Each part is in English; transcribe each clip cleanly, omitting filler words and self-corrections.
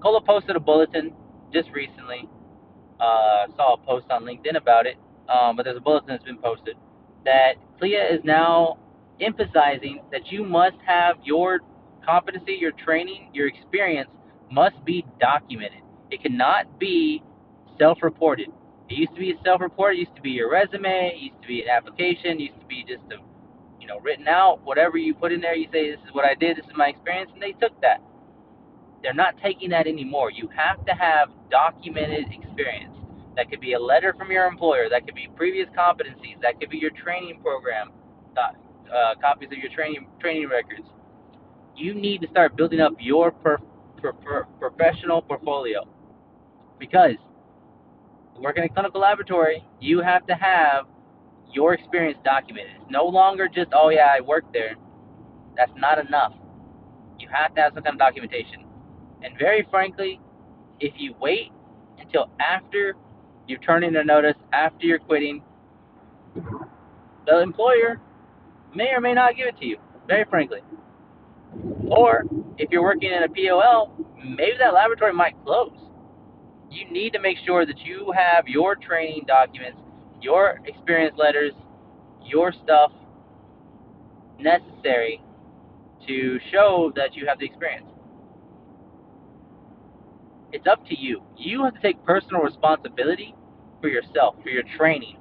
Cola posted a bulletin just recently. Saw a post on LinkedIn about it, but there's a bulletin that's been posted that CLIA is now emphasizing that you must have your competency, your training, your experience must be documented. It cannot be self-reported. It used to be self-reported. It used to be your resume. It used to be an application. It used to be just a, written out. Whatever you put in there, you say this is what I did. This is my experience, and they took that. They're not taking that anymore. You have to have documented experience. That could be a letter from your employer. That could be previous competencies. That could be your training program, copies of your training records. You need to start building up your professional portfolio because working in a clinical laboratory, you have to have your experience documented. It's no longer just, oh yeah, I worked there. That's not enough. You have to have some kind of documentation. And very frankly, if you wait until after you're turning a notice, after you're quitting, the employer may or may not give it to you, very frankly. Or if you're working in a POL, maybe that laboratory might close. You need to make sure that you have your training documents, your experience letters, your stuff necessary to show that you have the experience. It's up to you. You have to take personal responsibility for yourself, for your training,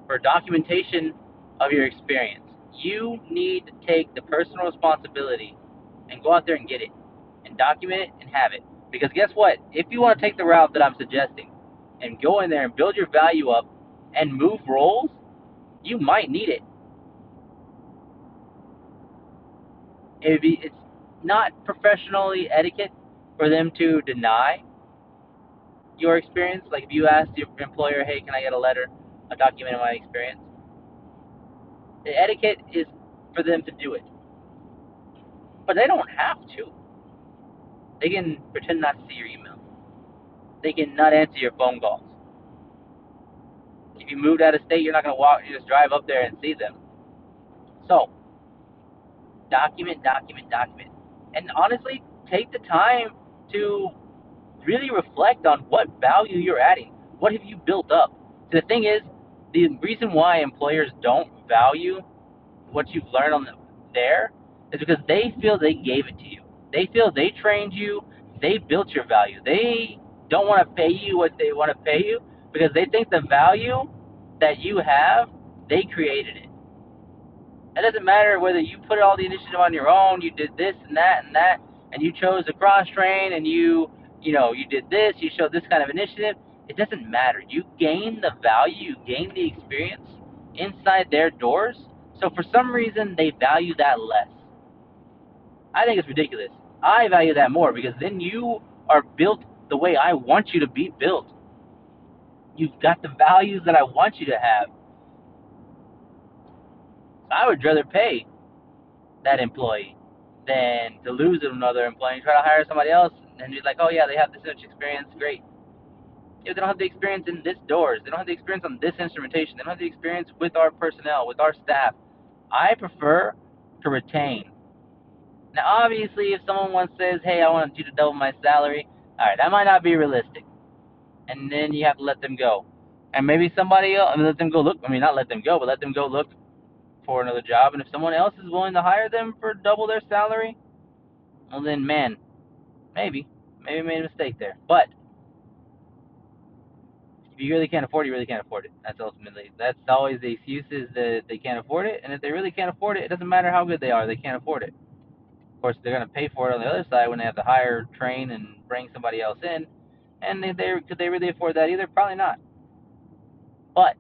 for documentation of your experience. You need to take the personal responsibility and go out there and get it and document it and have it. Because guess what? If you want to take the route that I'm suggesting and go in there and build your value up and move roles, you might need it. It's not professionally etiquette for them to deny your experience. Like if you ask your employer, hey, can I get a letter, a document of my experience? The etiquette is for them to do it. But they don't have to. They can pretend not to see your email. They can not answer your phone calls. If you moved out of state, you're not going to walk, you just drive up there and see them. So, document, document, document. And honestly, take the time to really reflect on what value you're adding. What have you built up? So the thing is, the reason why employers don't value what you've learned on there is because they feel they gave it to you. They feel they trained you. They built your value. They don't want to pay you what they want to pay you because they think the value that you have, they created it. It doesn't matter whether you put all the initiative on your own, you did this and that, and you chose to cross train and you did this, you showed this kind of initiative. It doesn't matter. You gain the value, you gain the experience inside their doors. So for some reason, they value that less. I think it's ridiculous. I value that more because then you are built the way I want you to be built. You've got the values that I want you to have. I would rather pay that employee than to lose another employee and try to hire somebody else and be like, oh yeah, they have this much experience, great. Yeah, they don't have the experience in this doors. They don't have the experience on this instrumentation. They don't have the experience with our personnel, with our staff. I prefer to retain. Now, obviously, if someone once says, hey, I want you to double my salary, all right, that might not be realistic. And then you have to let them go. And maybe somebody else, let them go look, not let them go, but let them go look for another job. And if someone else is willing to hire them for double their salary, well then, man, maybe I made a mistake there. But if you really can't afford it, you really can't afford it. That's always the excuse is that they can't afford it. And if they really can't afford it, it doesn't matter how good they are, they can't afford it. Of course, they're going to pay for it on the other side when they have to hire, train, and bring somebody else in. And could they really afford that either? Probably not. But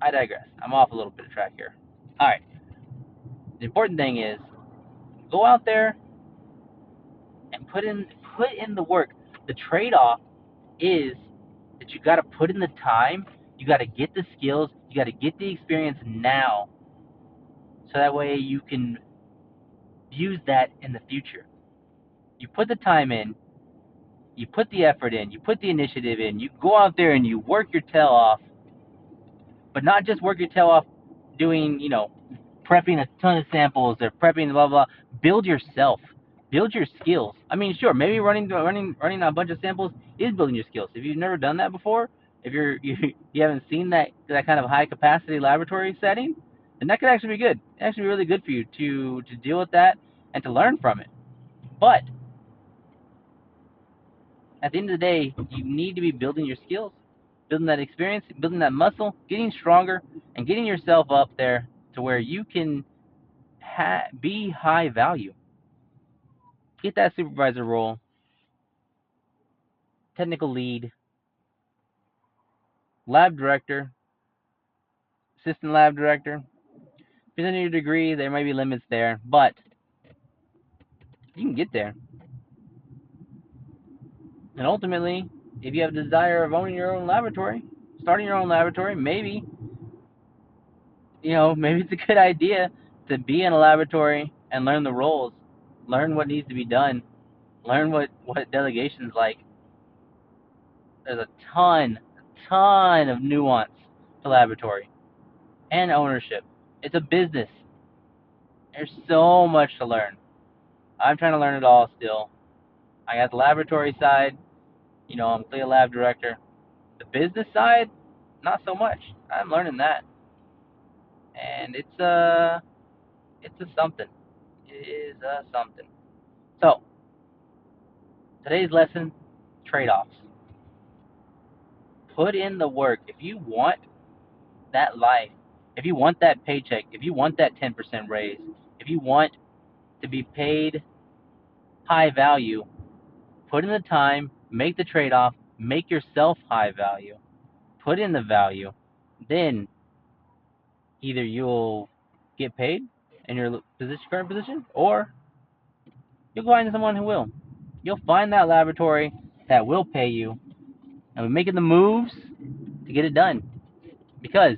I digress. I'm off a little bit of track here. All right. The important thing is go out there and put in the work. The trade-off is that you got to put in the time. You got to get the skills. You got to get the experience now, so that way you can use that in the future. You put the time in. You put the effort in. You put the initiative in. You go out there and you work your tail off, but not just work your tail off doing, prepping a ton of samples or prepping blah blah. Build yourself. Build your skills. I mean, sure, maybe running a bunch of samples is building your skills. If you've never done that before, if you haven't seen that kind of high capacity laboratory setting, then that could actually be good. It actually be really good for you to deal with that and to learn from it. But at the end of the day, you need to be building your skills, building that experience, building that muscle, getting stronger, and getting yourself up there to where you can be high value. Get that supervisor role, technical lead, lab director, assistant lab director. Depending on your degree, there may be limits there, but you can get there. And ultimately, if you have a desire of owning your own laboratory, starting your own laboratory, maybe maybe it's a good idea to be in a laboratory and learn the roles, learn what needs to be done, learn what delegation's like. There's a ton of nuance to laboratory and ownership. It's a business. There's so much to learn. I'm trying to learn it all still. I got the laboratory side. I'm CLIA lab director. The business side, not so much. I'm learning that, and it's a something. It is a something. So today's lesson: trade-offs. Put in the work. If you want that life, if you want that paycheck, if you want that 10% raise, if you want to be paid high value, put in the time, make the trade-off, make yourself high value, put in the value, then either you'll get paid in your current position, or you'll find someone who will. You'll find that laboratory that will pay you, and we're making the moves to get it done. Because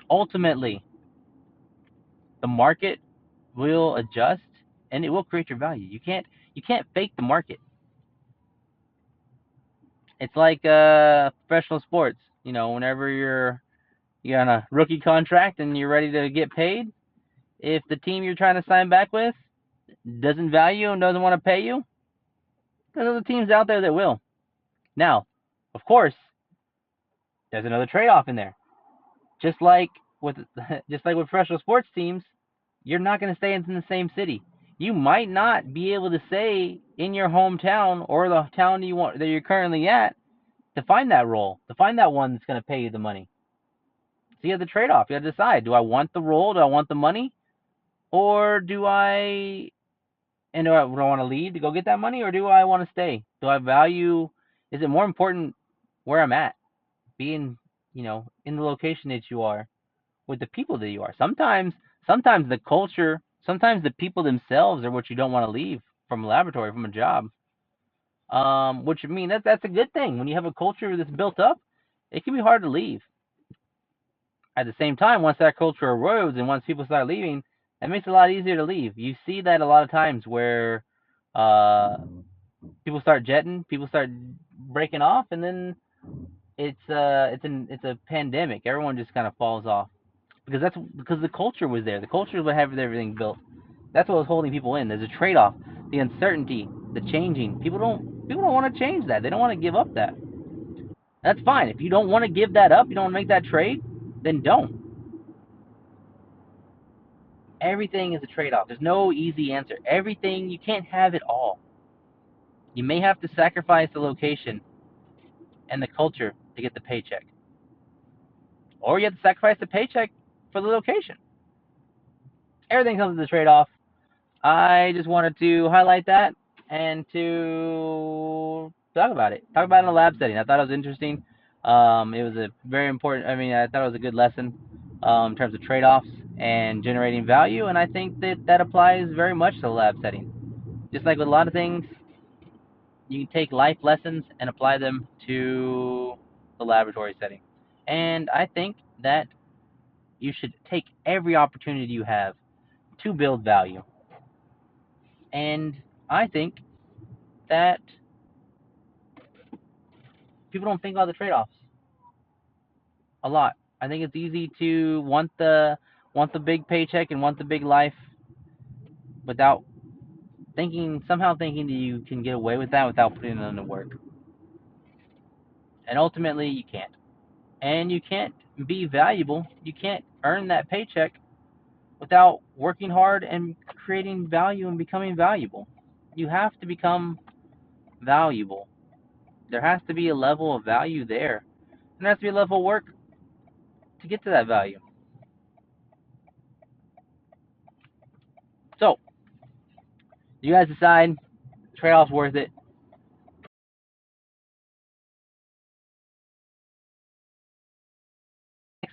ultimately, the market will adjust, and it will create your value. You can't fake the market. It's like professional sports. Whenever you're on a rookie contract and you're ready to get paid, if the team you're trying to sign back with doesn't value and doesn't want to pay you, there's other teams out there that will. Now, of course, there's another trade-off in there. Just like with just like with professional sports teams, you're not going to stay in the same city. You might not be able to stay in your hometown or the town that you're currently at to find that role, to find that one that's going to pay you the money. So you have the trade-off. You have to decide: do I want the role? Do I want the money? Or do I want to leave to go get that money, or do I want to stay? Do I value? Is it more important where I'm at, being in the location that you are, with the people that you are? Sometimes the culture, sometimes the people themselves are what you don't want to leave from a laboratory, from a job. Which I mean that's a good thing. When you have a culture that's built up, it can be hard to leave. At the same time, once that culture erodes and once people start leaving, that makes it a lot easier to leave. You see that a lot of times where uh, people start jetting, people start breaking off, and then it's a pandemic. Everyone just kind of falls off because the culture was there. The culture is what had everything built. That's what was holding people in. There's a trade-off, the uncertainty, the changing. People don't want to change that. They don't want to give up that. That's fine. If you don't want to give that up, you don't want to make that trade, then don't. Everything is a trade-off. There's no easy answer. Everything, you can't have it all. You may have to sacrifice the location and the culture to get the paycheck, or you have to sacrifice the paycheck for the location. Everything comes with a trade-off. I just wanted to highlight that and to talk about it. Talk about it in a lab setting. I thought it was interesting. It was a very important. I mean, I thought it was a good lesson in terms of trade-offs and generating value, and I think that applies very much to the lab setting. Just like with a lot of things, you can take life lessons and apply them to the laboratory setting. And I think that you should take every opportunity you have to build value. And I think that people don't think about the trade-offs a lot. I think it's easy to want the big paycheck and want the big life without somehow thinking that you can get away with that without putting in the work. And ultimately, you can't. And you can't be valuable. You can't earn that paycheck without working hard and creating value and becoming valuable. You have to become valuable. There has to be a level of value there. And there has to be a level of work to get to that value. So, you guys decide, trade-off's worth it.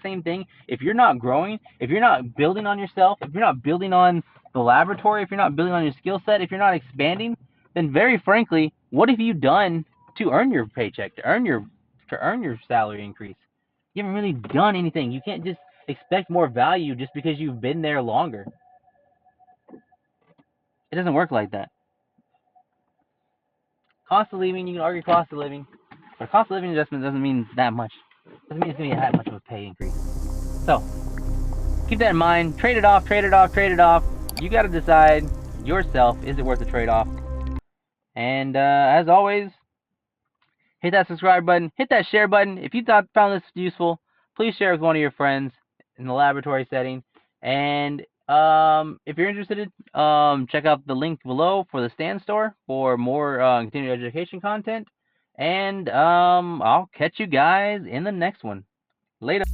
Same thing. If you're not growing, if you're not building on yourself, if you're not building on the laboratory, if you're not building on your skill set, if you're not expanding, then very frankly, what have you done to earn your paycheck, to earn your salary increase? You haven't really done anything. You can't just expect more value just because you've been there longer. It doesn't work like that. Cost of living, you can argue cost of living, but cost of living adjustment doesn't mean that much. Doesn't mean it's gonna be that much of a pay increase. So keep that in mind. Trade it off, trade it off, trade it off. You got to decide yourself, is it worth the trade-off? And as always, hit that subscribe button, hit that share button. If you found this useful, please share with one of your friends in the laboratory setting. And if you're interested, check out the link below for the Stand Store for more continuing education content. And I'll catch you guys in the next one. Later.